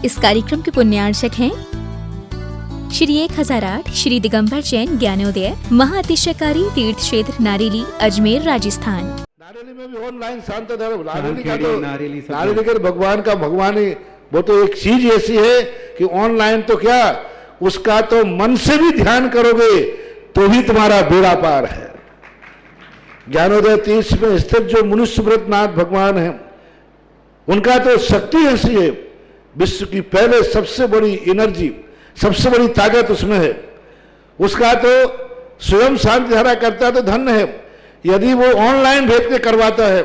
इस कार्यक्रम के पुण्यार्चक हैं श्री 1008 श्री दिगंबर जैन ज्ञानोदय महाअतिशयकारी तीर्थ क्षेत्र नारेली अजमेर राजस्थान। नारेली में भी ऑनलाइन शांत धर्म नारेली का भगवान का भगवान ही वो तो एक चीज ऐसी है कि ऑनलाइन तो क्या उसका तो मन से भी ध्यान करोगे तो भी तुम्हारा बेड़ा पार है। ज्ञानोदय तीर्थ में स्थित जो मुनि सुब्रतनाथ भगवान है उनका तो शक्ति ऐसी है, विश्व की पहले सबसे बड़ी एनर्जी सबसे बड़ी ताकत उसमें है। उसका तो स्वयं शांति धारा करता तो धन्य है, यदि वो ऑनलाइन भेज के करवाता है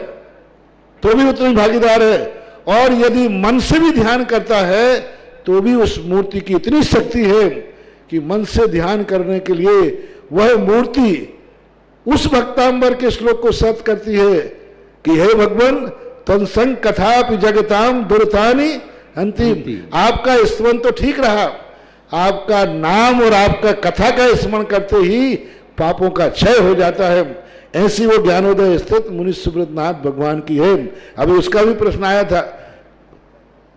तो भी उतनी भागीदार है, और यदि मन से भी ध्यान करता है तो भी उस मूर्ति की इतनी शक्ति है कि मन से ध्यान करने के लिए वह मूर्ति उस भक्तांबर के श्लोक को सत्य करती है कि हे भगवान तत्संग कथापि जगताम दुर्तानि अंतिम। आपका स्मरण तो ठीक रहा, आपका नाम और आपका कथा का स्मरण करते ही पापों का क्षय हो जाता है। ऐसी वो ज्ञानोदय स्थित मुनि सुब्रतनाथ भगवान की है। अभी उसका भी प्रश्न आया था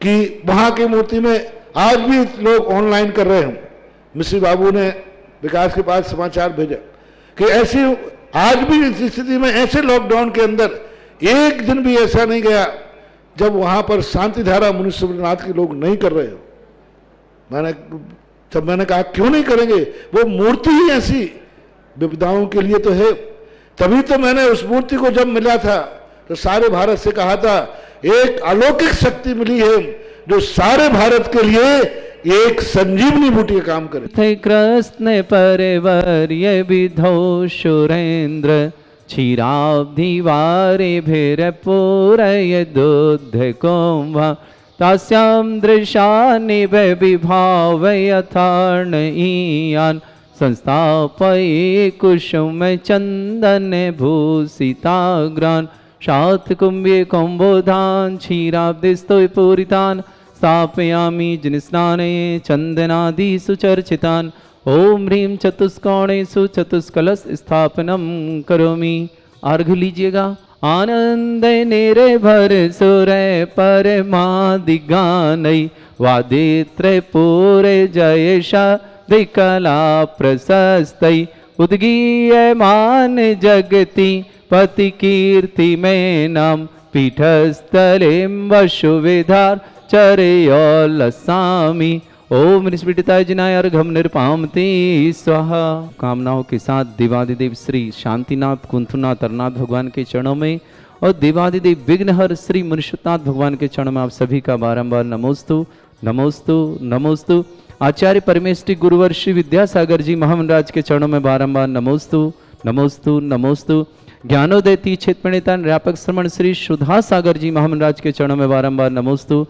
कि वहां की मूर्ति में आज भी लोग ऑनलाइन कर रहे हैं। मिश्री बाबू ने विकास के पास समाचार भेजा कि ऐसी आज भी इस स्थिति में ऐसे लॉकडाउन के अंदर एक दिन भी ऐसा नहीं गया जब वहां पर शांति धारा मुनि सुब्रतनाथ के लोग नहीं कर रहे हो। मैंने कहा क्यों नहीं करेंगे, वो मूर्ति ही ऐसी विपदाओं के लिए तो है। तभी तो मैंने उस मूर्ति को जब मिला था तो सारे भारत से कहा था एक अलौकिक शक्ति मिली है जो सारे भारत के लिए एक संजीवनी बूटी का काम करे। कृष्ण परिवर्य विधौ सुरेंद्र क्षीराब्धि वारे भीर पूरय दुध कुंभ तास्याम दृशानिव विभाव यथार्ण ईयान संस्थापये कुसुम चंदन भूषिताग्रान शात कुंभे कुंभोधान क्षीराब्धिस्तु पूरितान स्थापयामि जिनस्नाने चंदनादि सुचर्चितान ओम ह्रीं चतुष्कोणेषु चतुष्कलश स्थापनम करोमि। अर्घ लीजिएगा। आनंद निर्भर सुर परमादिगानै वादित्र पूरे जयश दिकला प्रशस्तै उद्गीयमान जगति पति कीर्ति में नाम पीठस्थले वसुविधार चरयोलसामि। ओम निष्पीडिताय जिनाय अर्घम निरपामति स्वाहा। कामनाओं के साथ देवादिदेव श्री शांतिनाथ कुंथुनाथ अरनाथ भगवान के चरणों में और देवादिदेव विघ्नहर श्री मुनिषुतनाथ भगवान के चरणों में आप सभी का बारंबार नमोस्तु नमोस्तु नमोस्तु। आचार्य परमेष्टि गुरुवर श्री विद्यासागर जी महामंडराज के चरणों में बारंबार नमोस्तु नमोस्तु नमोस्तु। ज्ञानोदय तीर्थ क्षेत्र प्रणेता व्यापक श्रमण श्री सुधा सागर जी महामंडराज के चरणों में बारंबार नमोस्तु।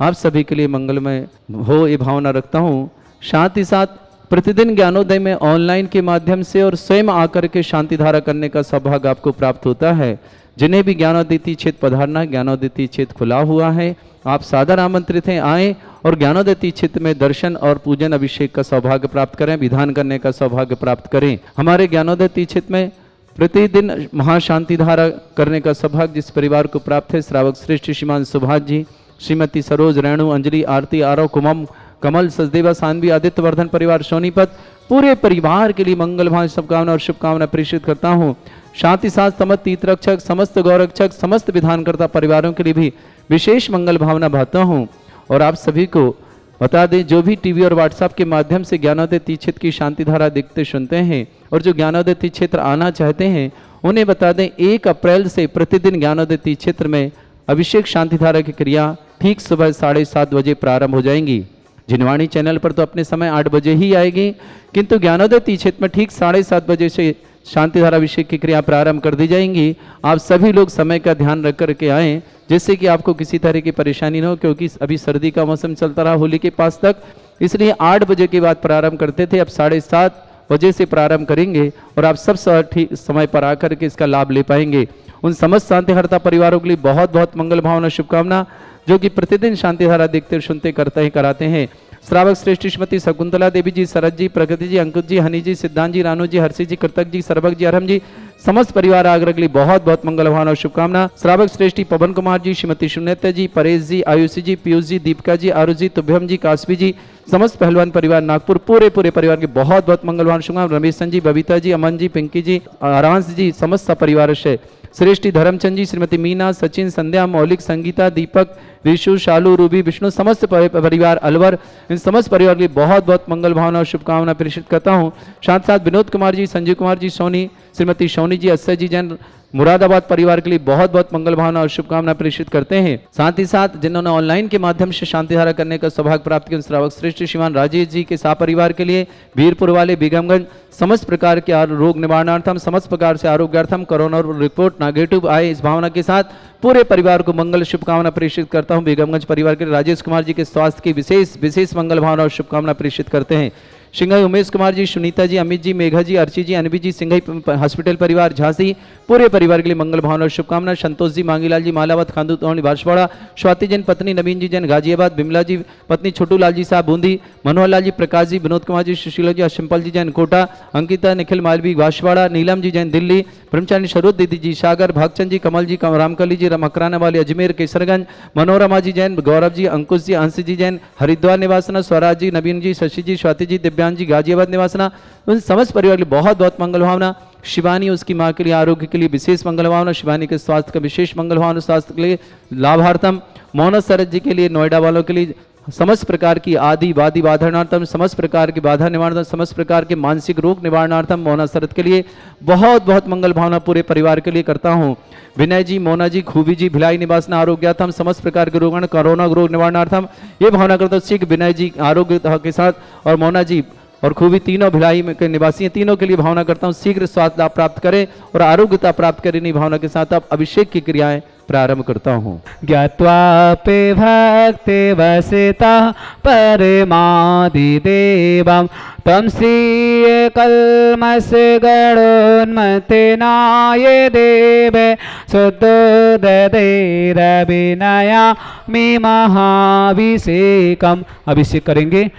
आप सभी के लिए मंगलमय हो ये भावना रखता हूँ। साथ ही साथ प्रतिदिन ज्ञानोदय में ऑनलाइन के माध्यम से और स्वयं आकर के शांति धारा करने का सौभाग्य आपको प्राप्त होता है। जिन्हें भी ज्ञानोदय तीर्थ क्षेत्र पधारना, ज्ञानोदय तीर्थ क्षेत्र खुला हुआ है, आप सादर आमंत्रित हैं, आएँ और ज्ञानोदय तीर्थ क्षेत्र में दर्शन और पूजन अभिषेक का सौभाग्य प्राप्त करें, विधान करने का सौभाग्य प्राप्त करें। हमारे ज्ञानोदय तीर्थ क्षेत्र में प्रतिदिन महाशांति धारा करने का सौभाग्य जिस परिवार को प्राप्त है, श्रावक श्रेष्ठ श्रीमान सुभाष जी, श्रीमती सरोज, रेणु, अंजलि, आरती, आरव, कुमम, कमल, सचदेवा, सानवी, आदित्य वर्धन परिवार सोनीपत, पूरे परिवार के लिए मंगल भाव शुभकामना और शुभकामना प्रेषित करता हूँ। साथ ही साथ समस्त तीर्थरक्षक, समस्त गौरक्षक, समस्त विधानकर्ता परिवारों के लिए भी विशेष मंगल भावना भाता हूँ। और आप सभी को बता दें, जो भी टीवी और व्हाट्सएप के माध्यम से ज्ञानोदय तीर्थ क्षेत्र की शांति धारा देखते सुनते हैं और जो ज्ञानोदय तीर्थ क्षेत्र आना चाहते हैं उन्हें बता दें 1 अप्रैल से प्रतिदिन ज्ञानोदय तीर्थ क्षेत्र में अभिषेक शांति धारा की क्रिया ठीक सुबह 7:30 बजे प्रारंभ हो जाएंगी। जिनवाणी चैनल पर तो अपने समय 8 बजे ही आएगी, किंतु ज्ञानोदय तीर्थ क्षेत्र में ठीक 7:30 बजे से शांति धारा अभिषेक की क्रिया प्रारंभ कर दी जाएंगी। आप सभी लोग समय का ध्यान रख करके आएँ जिससे कि आपको किसी तरह की परेशानी न हो, क्योंकि अभी सर्दी का मौसम चलता रहा होली के पास तक, इसलिए 8 बजे के बाद प्रारंभ करते थे, अब 7:30 बजे से प्रारंभ करेंगे और आप सब ठीक समय पर आकर के इसका लाभ ले पाएंगे। उन समस्त शांतिहर्ता परिवारों के लिए बहुत बहुत मंगल भावना शुभकामना जो कि प्रतिदिन शांति धारा देखते सुनते करते हैं कराते हैं। श्रावक श्रेष्ठ श्रीमती शकुंतला देवी जी, शरद जी, प्रगति जी, अंकुश जी, हनी जी, सिद्धांत जी, रानू जी, हर्षी जी, कृतक जी, सरभक जी, अरहम जी, समस्त परिवार आगरा के लिए बहुत बहुत मंगल भावना और शुभकामना। श्रावक श्रेष्ठी पवन कुमार जी, श्रीमती शून्यता जी, परेश जी, आयुषी जी, पीयूष जी, दीपिका जी, आरुष जी, तुभ्यम जी, कासवी जी, समस्त पहलवान परिवार नागपुर पूरे परिवार के बहुत बहुत मंगल भावना शुभकामना। रमेश जी, बबीता जी, अमन जी, पिंकी जी, आरांश जी, समस्त परिवार से श्रेष्ठी धर्मचंद जी, श्रीमती मीना, सचिन, संध्या, मौलिक, संगीता, दीपक, विशु, शालू, रूबी, विष्णु, समस्त परिवार अलवर, इन समस्त परिवार के लिए बहुत बहुत मंगल भावना और शुभकामना प्रेषित करता हूँ। साथ साथ विनोद कुमार जी, संजीव कुमार जी, सोनी, श्रीमती सोनी जी, अक्षय जी जैन, मुरादाबाद परिवार के लिए बहुत बहुत मंगल भावना और शुभकामना प्रेषित करते हैं। साथ ही साथ जिन्होंने ऑनलाइन के माध्यम से शांति धारा करने का सौभाग्य प्राप्त किया, श्रावक श्रेष्ठ श्रीमान राजेश जी के परिवार के लिए, वीरपुर वाले, बेगमगंज, समस्त प्रकार के रोग निवारणार्थम, समस्त प्रकार से आरोग्यार्थम, कोरोना रिपोर्ट नेगेटिव आए इस भावना के साथ पूरे परिवार को मंगल शुभकामना प्रेषित करता हूं। बेगमगंज परिवार के राजेश कुमार जी के स्वास्थ्य की विशेष मंगल भावना और शुभकामना प्रेषित करते हैं। सिंघई उमेश कुमार जी, सुनीता जी, अमित जी, मेघा जी, अर्ची जी, अनवी जी, सिंघई हॉस्पिटल परिवार झांसी पूरे परिवार के लिए मंगल भावना और शुभकामना। संतोष जी, मांगीलाल जी, मालावत, खांदू तोहनी, बांसवाड़ा, स्वाति जैन पत्नी, नवीन जी जैन गाजियाबाद, बिमला जी पत्नी, छोटू लाल जी साहब बूंदी, मनोहर लाल जी, प्रकाश जी, विनोद कुमार जी, सुशीला जी, सिंपल जी जैन कोटा, अंकिता, निखिल मालवी बांसवाड़ा, नीलम जी जैन दिल्ली, ब्रह्मचारी स्वरूप दीदी जी सागर, भागचंद जी, कमल जी, रामकली जी, मकराना वाली अजमेर केसरगंज, मनोरमा जी जैन, गौरव जी, अंकुश जी, अंश जी जैन हरिद्वार निवासना, स्वराज जी, नवीन जी, शशि जी, स्वाति जी, दिव्यांग जी गाजियाबाद निवासना, उन समस्त परिवार के लिए बहुत बहुत मंगल भावना। शिवानी उसकी माँ के लिए आरोग्य के लिए विशेष मंगल भावना, शिवानी के स्वास्थ्य का विशेष मंगल भावना, स्वास्थ्य के लिए लाभार्थम, मोहन शरद जी के लिए, नोएडा वालों के लिए समस्त प्रकार की आदि वादी बाधारणार्थम, समस्त प्रकार की बाधा निवारणार्थम, समस्त प्रकार के मानसिक रोग निवारणार्थम, मोना शरद के लिए बहुत बहुत मंगल भावना पूरे परिवार के लिए करता हूँ। विनय जी, मोना जी, खूबी जी, भिलाई निवासना आरोग्यार्थम, समस्त प्रकार के रोगण, कोरोना रोग निवारणार्थम ये भावना करता हूँ। शीघ्र विनय जी आरोग्य के साथ और मोना जी और खूबी तीनों भिलाई के निवासी हैं, तीनों के लिए भावना करता हूँ शीघ्र स्वास्थ्य लाभ प्राप्त करें और आरोग्यता प्राप्त करें। इन्हीं भावना के साथ अब अभिषेक की क्रियाएं प्रारंभ करता हूँ। ज्ञात्वापि भक्ति वसिता परमादिदेवं तं श्रीये कल्मषगणोन्मतेनाय देवे शुद्धोदयैरविनयामि महाभिषेकम्। अभिषेक करेंगे।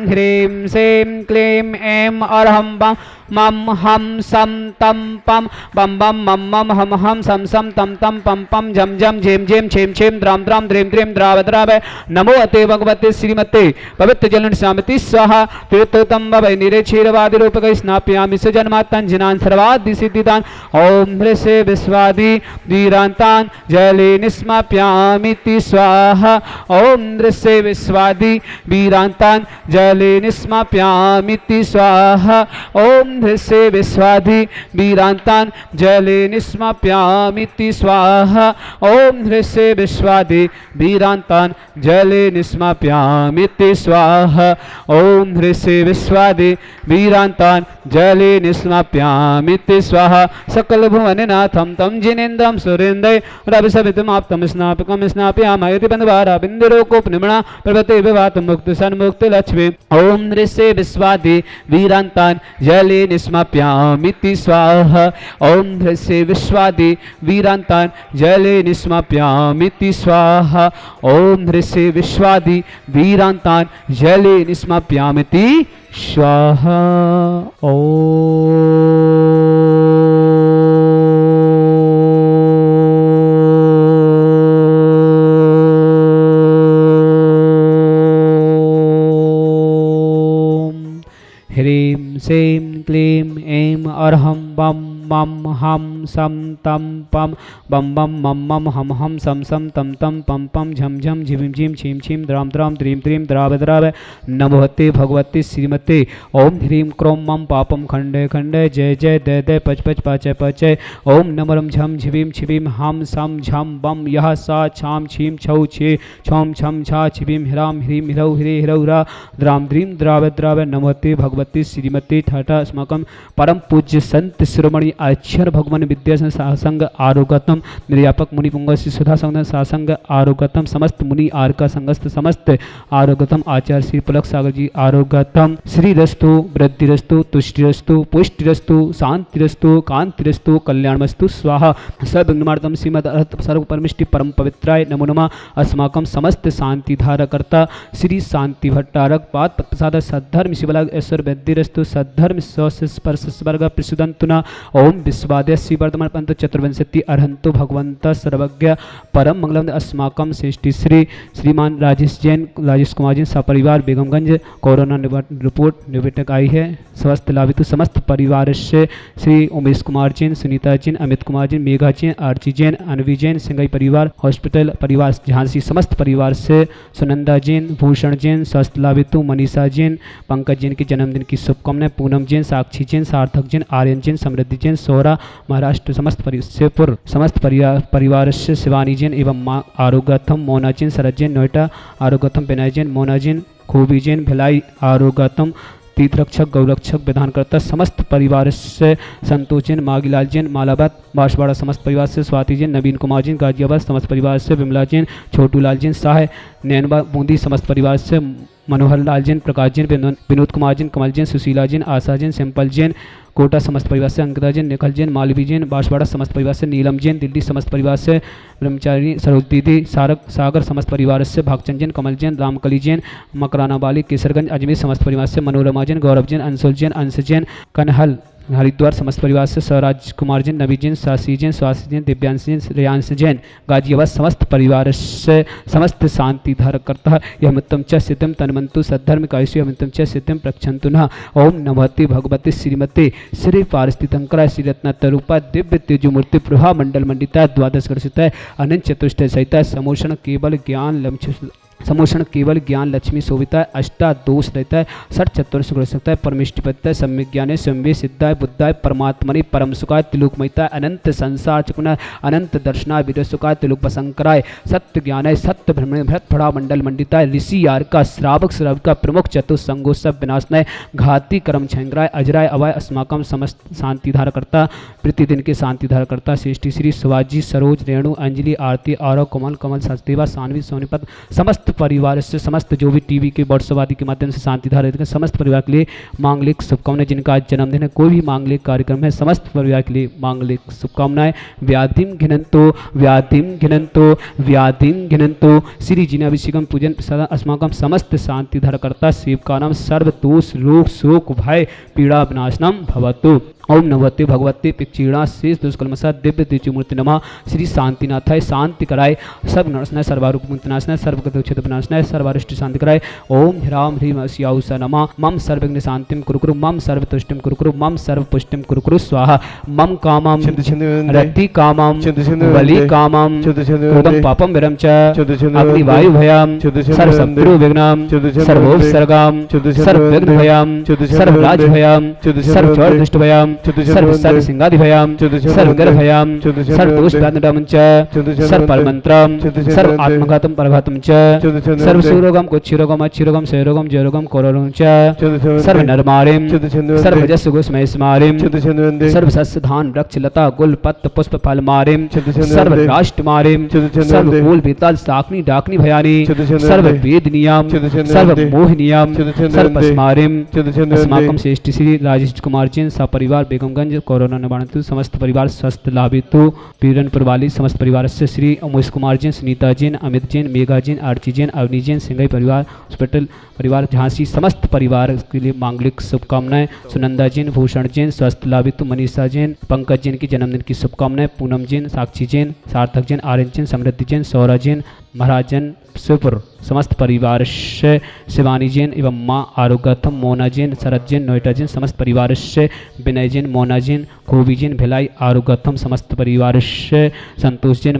ह्रीं श्रीं क्लीं ऐं अरहं बम मम हम सम तम पम बम बम मम मम हम हम सम सम तम तम पम पम झम झम झेम झेम छेम छेम द्राम द्राम द्रेम द्रेम द्राव द्राव। नमो अते भगवते श्रीमते पवित्र जलन शामति स्वाहा। तीर्थोत्तम भवै निरे क्षीरवादि रूपक स्नाप्यामि सुजन्मात्तंजनान् सर्वादि सिद्धिदान। ओम ह्रीं विश्वादि वीरांतान जले निस्माप्यामिति स्वाहा। ओम ह्रीं विश्वादि वीरांतान जले निस्माप्यामिति स्वाहा। ओम ह्रीं विश्वादि वीरांतान जले निस्माप्यामिति स्वाहा। ओम ह्रीं विश्वादि वीरांतान जले निस्माप्यामिति स्वाहा। ओम ह्रीं विश्वादि वीरांतान जले निस्माप्यामिति स्वाहा। सकल भुवननाथं तं जिनेन्द्रं सुरेन्द्रै रविसवितुमाप्तं स्नापकं स्नापयामि बन्धवारा बिन्दुरोकोपनिमणा प्रभते विवातं मुक्त सन्मुक्त लक्ष्मी। ओम ह्रीं विश्वादि वीरांतान जले निस्माप्यामिति स्वाहा। ओम ह्रीं विश्वादि वीरांतान जले निस्माप्यामिति स्वाहा। ओम ह्रीं विश्वादि वीरांतान जले निस्माप्यामिति स्वाहा। ह्रीं श्रीं क्लीं ऐं अरहं बम मम हम सम तम पम बम बम मम मम हम हम सम सम तम तम पम पम झम झम झिम झिम छीम छीम द्राम द्राम द्रीं द्रीं द्राव द्राव। नमोते भगवती श्रीमते। ओम ह्रीं क्रों मम पापम खंडे खंडे जय जय दय दय पच पच पाचय पचय। ओम नमरम झम झिवीं छिवीं हम सम झम बम यह सा छाम छीम छौ छे छौम छम छा छिवीं ह्राम ह्रीं ह्रौ ह्रे ह्रौ रा द्राम द्रीं द्राव द्राव। नमोते भगवती श्रीमती ठाठा अस्माकं परम पूज्य संत शिरोमणि अक्षर भगवान विद्या सासंग आरोगतम निर्यापक मुनि पुंग श्री सुधा संग सासंग आरोगतम समस्त मुनि आर्का संगस्त समस्त आरोगतम आचार्य श्री पुलक सागर जी आरोगतम श्री रस्तु वृद्धिरस्तु तुष्टिरस्तु पुष्टिरस्तु शांतिरस्तु कांतिरस्तु कल्याणमस्तु स्वाहा सर्वविघ्नमार्तम श्रीमद सर्व परमिष्टि परम पवित्राय नमो नमः अस्माकं समस्त शांति धारकर्ता श्री शांति भट्टारक पाद प्रसाद सद्धर्म शिवलाग ऐश्वर वैद्यरस्तु सद्धर्म स्पर्शस्वर्ग प्रसुदंतुना ओम विश्वाद्य श्री वर्धमान पंत चतुर्विंशति अरहंतो भगवंत सर्वज्ञ परम मंगलम अस्माकं श्रेष्ठी श्री श्रीमान राजेश जैन राजेश कुमार जी सपरिवार बेगमगंज कोरोना रिपोर्ट निगेटिव आई है स्वस्थ लाभित समस्त परिवार से श्री उमेश कुमार जैन सुनीता जैन अमित कुमार जैन मेघा जैन आरती जैन अनवी जैन सिंगाई परिवार हॉस्पिटल परिवार झांसी समस्त परिवार से सुनंदा जैन भूषण जैन स्वस्थ लाभितु मनीषा जैन पंकज जैन के जन्मदिन की शुभकामनाएं पूनम जैन साक्षी जैन सार्थक जैन आर्यन जैन समृद्धि जैन सोहरा महाराष्ट्र समस्त परिवार से शिवानी जैन एवं माँ आरोग्यथम मोना जैन शरद जैन नोएडा आरोग्यथम बेनाई जैन मोना जैन खूबी जैन भिलाई आरोग्यथम तीर्थरक्षक गौरक्षक विधानकर्ता समस्त परिवार से संतोष जैन मागीलाल जैन मालाबाद बांसवाड़ा समस्त परिवार से स्वाति जैन नवीन कुमार जैन गाजियाबाद समस्त परिवार से विमला जैन छोटू लाल जैन साह नैनबा बूंदी समस्त परिवार से मनोहर लाल जैन प्रकाश जैन विनोद कुमार जैन कमल जैन सुशीला जैन आशा जैन सिंपल जैन कोटा समस्त परिवार से अंकिता जैन निखल जैन मालवी जैन बांसवाड़ा समस्त परिवार से नीलम जैन दिल्ली समस्त परिवार से ब्रह्मचारी सरोज दीदी सागर समस्त परिवार से भागचंद जैन कमल जैन रामकली जैन मकराना बाली केसरगंज अजमेर समस्त परिवार से मनोरमा जैन गौरव जैन अंशुल जैन अंश जैन कन्हल हरिद्वार समस्त परिवार से स्वराज कुमार जैन नवी जैन सासी जैन स्वासी जैन दिव्यांश जैन रेयांश जैन गाजियाबाद समस्त परिवार से समस्त शांति धारक करता है यह मितम च सिद्धम तन्मंतु सद्धर्म कायसु मितम च सिद्धम प्रक्षंतु न ओम नमस्ते भगवती श्रीमते श्री पारस्थितंकरा श्री रत्नतरूपा दिव्य तेजोमूर्ति प्रभा मंडल मंडिता द्वादश ग्रसिता अनंत चतुष्ट सहिता समोषण केवल ज्ञान लक्ष्मी शोभिता है अष्टादोष रहता है षट चतुर्थ गुण सकता है परमिष्टिपत्ता सम्यक ज्ञान संवे सिद्धाय बुद्धाय परमात्मनि परम सुखाय त्रिलोकमयता अनंत संसार चकुना अनंत दर्शनाय विदय सुखाय त्रिलोक बसंकराय सत्य ज्ञानाय सत्य भ्रमण भरत फड़ा मंडल मंडिताय ऋषि यार का श्रावक श्राविका प्रमुख चतुसंगो सब विनाशनाय घाती कर्म छंगराय अजराय अवाय अस्माकम समस्त शांति धारा करता प्रतिदिन के शांति धारा करता श्रेष्ठी श्री शिवाजी सरोज रेणु अंजलि आरती आरव कमल कमल सचदेवा सानवी सोनीपत समस्त परिवार से समस्त जो भी टीवी के व्हाट्सएप आदि के माध्यम से शांति धारा समस्त परिवार के लिए मांगलिक शुभकामनाएं जिनका आज जन्मदिन है कोई भी मांगलिक कार्यक्रम है समस्त परिवार के लिए मांगलिक शुभकामनाएं व्याधिम घिनंतो श्री जिनाभिषेकम पूजन प्रसाद अस्माकम समस्त शांति धारा करता सेवकानाम सर्व दोष रोग शोक भय पीड़ा विनाशनम भवतु ओम नमस्ते भगवते पिक्षीणा शेष दुष्कलमसा दिव्य तेजोमूर्ति नमः श्री शांतिनाथाय शांति कराय सब नरसनाय सर्वारूप मुक्तनाशनाय सर्वगत क्षेत्र विनाशनाय सर्वारिष्ट शांति कराय ओम ह्राम ह्रीम अस्याउसा नमः मम सर्वज्ञ शांतिम कुरुकुरु मम सर्वतुष्टिम कुरुकुरु मम सर्वपुष्टिम कुरुकुरु स्वाहा मम कामम रति कामम बलि कामम क्रोधम पापम विरम च अग्निवायु भयम सर्वशत्रु विघ्नम सर्वोपसर्गम सर्वविघ्न भयम सर्वराज भयम सर्वचर दुष्ट भयम सर्व सर्व सिंगादि भयम सर्व गर्भ भयम सर्व दोष दानडम च सर्व परमंत्रम सर्व आत्मघातम परघातम च सर्व सुरोगम कुच्छिरोगम अच्छिरोगम सयरोगम जयरोगम कोरोगम च सर्व नरमारिम सर्व जस गोस्मय स्मारिम सर्व सस्य धान वृक्ष लता गुल पत्र पुष्प फल मारिम सर्व राष्ट्र मारिम सर्व मूल बेताल साकनी डाकनी भयानी सर्व वेद नियम सर्व मोह नियम सर्व पस्मारिम अस्माकम श्रेष्ठ श्री राजेश कुमार जी सपरिवार बेगमगंज कोरोना निवारणतु समस्त परिवार स्वस्थ लाभितु पीरनपुर वाली समस्त परिवार से श्री उमेश कुमार जैन सुनीता जैन अमित जैन मेघा जैन आरती जैन अवनी जैन सिंगाई परिवार हॉस्पिटल परिवार झांसी समस्त परिवार के लिए मांगलिक शुभकामनाएं सुनंदा जैन भूषण जैन स्वस्थ लाभितु मनीषा जैन पंकज जैन की जन्मदिन की शुभकामनाएं पूनम जैन साक्षी जैन सार्थक जैन आर्यन जैन समृद्धि जैन सौरा जैन महाराज जैन शिवपुर समस्त परिवार से शिवानी जैन एवं माँ आरोग्यथम मोना जैन शरद जैन नोएडा जैन समस्त परिवार से विनय जैन मोना जैन खूबी जैन भिलाई आरोग्यथम समस्त परिवार से संतोष जैन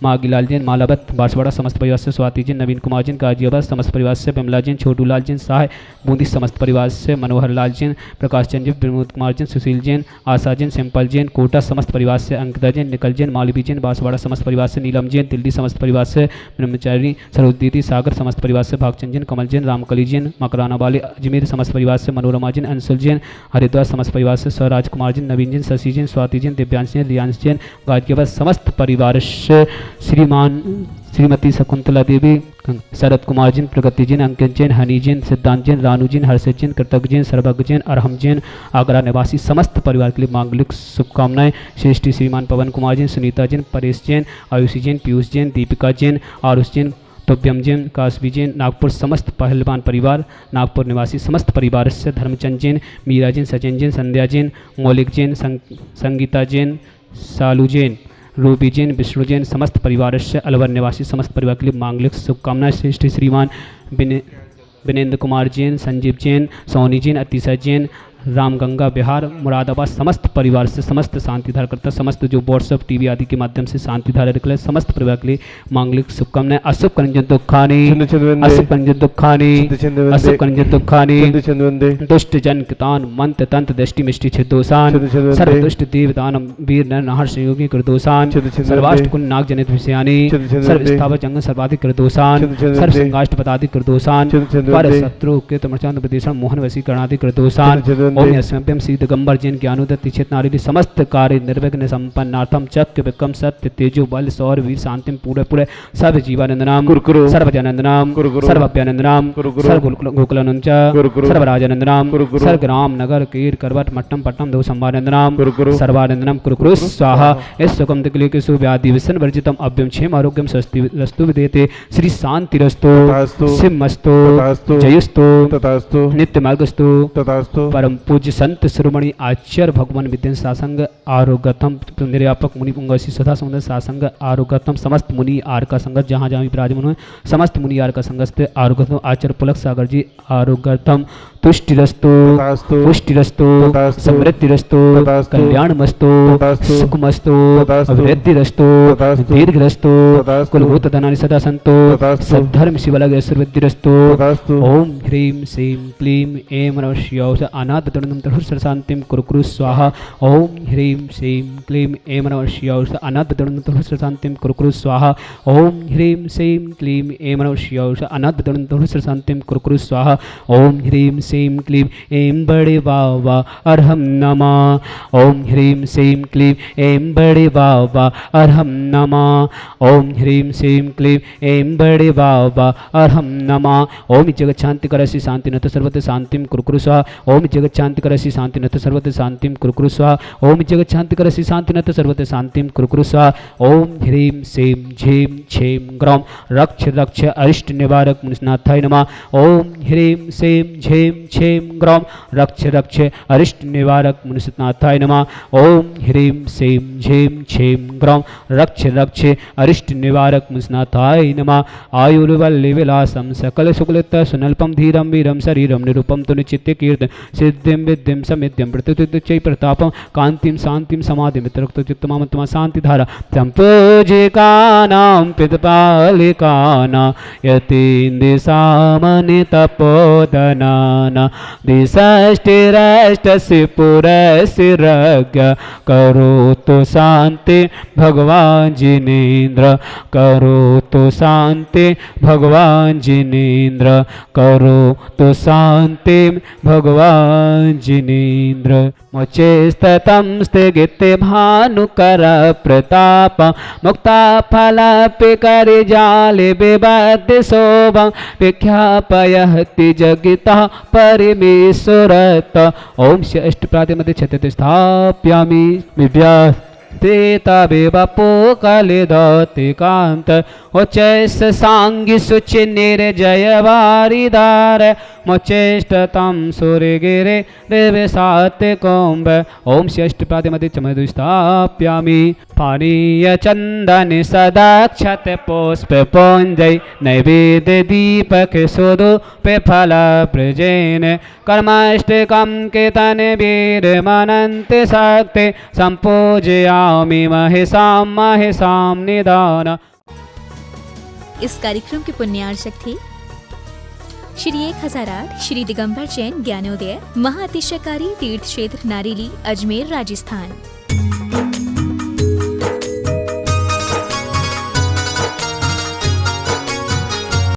मागीलाल जैन मालावत बांसवाड़ा समस्त परिवार से स्वाति जैन नवीन कुमार जैन गाजियाबाद समस्त परिवार से विमला जैन छोटू लाल जैन साह बूंदी समस्त परिवार से मनोहर लाल जैन प्रकाश चंद जैन विनोद कुमार जैन सुशील जैन आशा जैन सिंपल जैन कोटा समस्त परिवार से अंकिता जैन निकल जैन मालवी जैन बांसवाड़ा समस्त परिवार से नीलम जैन दिल्ली समस्त परिवार से ब्रह्मचारी सरोदीति सागर समस्त परिवार से भागचंद जैन, कमल जैन, रामकली जैन, मकराना वाली अजमेर समस्त परिवार से मनोरमा जैन, अंशुल जैन, हरिद्वार समस्त परिवार से स्वराज कुमार जैन, नवीन जैन, शशि जैन, स्वाति जैन, दिव्यांश जैन, रियांश जैन, गाजियाबाद समस्त परिवार से श्रीमान श्रीमती शकुंतला देवी, शरद कुमार जैन, प्रगति जैन, अंकित जैन, हनी जैन, सिद्धांत जैन, रानू जैन, हर्षित जैन, कृतज्ञ जैन, सर्वज्ञ जैन, अरहम जैन, आगरा निवासी समस्त परिवार के लिए मांगलिक शुभकामनाएं। श्रेष्ठी श्रीमान पवन कुमार जैन, सुनीता जैन, परेश जैन, आयुषी जैन, पीयूष जैन, दीपिका जैन, आरुष जैन, तोब्यम जैन, कासवी जैन, नागपुर समस्त पहलवान परिवार, नागपुर निवासी समस्त परिवार से धर्मचंद जैन, मीरा जैन, सचिन जैन, संध्या जैन, मौलिक जैन, संगीता जैन, सालू जैन, रूबी जैन, विष्णु जैन, समस्त परिवार से अलवर निवासी समस्त परिवार के लिए मांगलिक शुभकामनाएं। श्रेष्ठ श्रीमान विनेंद्र कुमार जैन, संजीव जैन, सोनी जैन, अतिशय जैन, रामगंगा बिहार मुरादाबाद समस्त परिवार से समस्त शांति धारा करता समस्त जो व्हाट्सएप टीवी आदि के माध्यम से शांति धारा निकले समस्त परिवार के लिए मांगलिक शुभकामनाएं। अशुभ करंजन दुखानी, अशुभ करंजन दुखानी, अशुभ करंजन दुखानी, दुष्ट जन कितान मंत्र तंत्र दृष्टि मिष्टि छिदोसान, सर्व दुष्ट देवदान वीर नर नाहर संयोगी कृदोसान, सर्वाष्ट कुल नाग जनित विषयानी, सर्व स्थावर जंग सर्वाधिक कृदोसान, सर्व संगाष्ट पदादि कृदोसान, पर शत्रु के तमर्चान प्रदेशन मोहन वसी कर्णादि कृदोसान। ओम यस्म्यं श्री दिगंबर जैन ज्ञानोदय तीक्षित नारी समस्त कार्य निर्विघ्न संपन्नार्थम चक्र विक्रम सत्य तेजो बल सौर वीर शांतिम पूरे पूरे सर्व जीवानंद नाम सर्वजनंद नाम सर्वभ्यानंद नाम सर्व गोकुलानंद सर्व राजानंद नाम सर्व ग्राम नगर कीर करवट मट्टम पट्टम दो संभानंद नाम सर्वानंद नाम कुरकुरु स्वाहा। इस सुगम दिक्लिय के सुव्याधि विसन वर्जितम अभ्यम क्षेम आरोग्यम स्वस्ति रस्तु विदेते श्री शांति रस्तु सिमस्तु जयस्तु नित्य मार्गस्तु परम पूज्य संत शिरोमणि आचार्य भगवान विद्या सासंग आरोगतम निर्यापक मुनि पुंगसी सदा सुंदर सासंग आरोगतम समस्त मुनि आर का संगत जहाँ जहाँ भी विराजमान हुए समस्त मुनि आर का संगत आरोगतम आचार्य पुलक सागर जी आरोगतम तुष्टिरस्तु पुष्टिरस्तु समृद्धिरस्तु कल्याणमस्तु सुखमस्तु अभिवृद्धिरस्तु दीर्घरस्तु कुलभूत धनानि सदा सन्तु सद्धर्म शिवलग ऐश्वर्यद्धिरस्तु। ओम ह्रीं श्रीं क्लीं ऐं नमः शिवाय अनाथ तरुणं तरुः शांतिं कुरकुरु स्वाहा। ओम ह्रीं श्रीं क्लीं ऐं नमः शिवाय अनाथ तरुणं तरुः शांतिं कुरकुरु स्वाहा। ओम ह्रीं श्रीं क्लीं ऐं नमः शिवाय अनाथ तरुणं तरुः शांतिं कुरकुरु स्वाहा। ओम ह्रीं श्रीं क्लीं ऐं बड़े बाबा अरहम नमः। ओम ह्रीं श्रीं क्लीं ऐं बड़े बाबा अरहम नमः। ओम ह्रीं श्रीं क्लीं ऐं बड़े बाबा अरहम नमः। ओम जगत शांति करसि शांति नत सर्वत्र शांतिं कुरकुरु स्वाहा। ओम जगत शांति करसि शांति नत सर्वत्र शांतिं कुरकुरु स्वाहा। ओम जगत शांति करसि शांति नत सर्वत्र शांतिं कुरकुरु स्वाहा। ओम ह्रीं श्रीं झीं छीं ग्रौं रक्ष रक्ष अरिष्ट निवारक मुनिनाथाय नमः। ओम ह्रीं श्रीं झीं छीं ग्रौं रक्ष रक्ष अरिष्ट निवारक मुनिनाथाय नमः। ओम ह्रीं श्रीं झीं छीं ग्रौं रक्ष रक्ष अरिष्ट निवारक मुनिनाथाय नमः। आयुर्वल्ली विलासं सकल सुकुलित सुनल्पम धीरम वीरम शरीरम निरूपम तु निचित्य कीर्तन सिद्धिं विद्धिं समिद्धिं प्रत्युच्चै प्रतापं कांतिं शांतिं समाधिं वितरक्तचित्तमात्मा शांतिधारा संपूजिकानां पितपालिकानां यतीन्द्रिसामनि तपोधनानां दिशष्टिरष्टसि पुरसिरज्ञ करोतु शांति भगवान जिनेन्द्र करोतु शांति भगवान जिनेन्द्र करोतु शांति भगवान जिनेन्द्र। मोचेस्ततं स्थिगिते भानुकर प्रताप मुक्ता फलापिकरि जाले विबद्ध शोभं विख्यापयति जगितः परिमेश्वरत। ओम षष्ठ प्रातिमध्ये छत्ते स्थाप्यामि विद्या तेतावेव पोकलिदति कांत उच्चैस सांगि सुचि निर्जय वारिदार मोचेष्टतं सूर्यगिरे देवसाते कुंभ। ओम षष्ठ प्रातिमध्ये चमदु स्थाप्यामि पानीय चंदन सदाक्षत पुष्प पुंजै नैवेद्य दीपक सुधूप फल प्रजेन कर्माष्टकं कीर्तन वीर मनंत शक्ति संपूजयामि महेशां महेशां निदान। इस कार्यक्रम के पुण्यार्चक थे श्री 1008 श्री दिगंबर जैन ज्ञानोदय महाअतिशयकारी तीर्थ क्षेत्र नारेली अजमेर राजस्थान।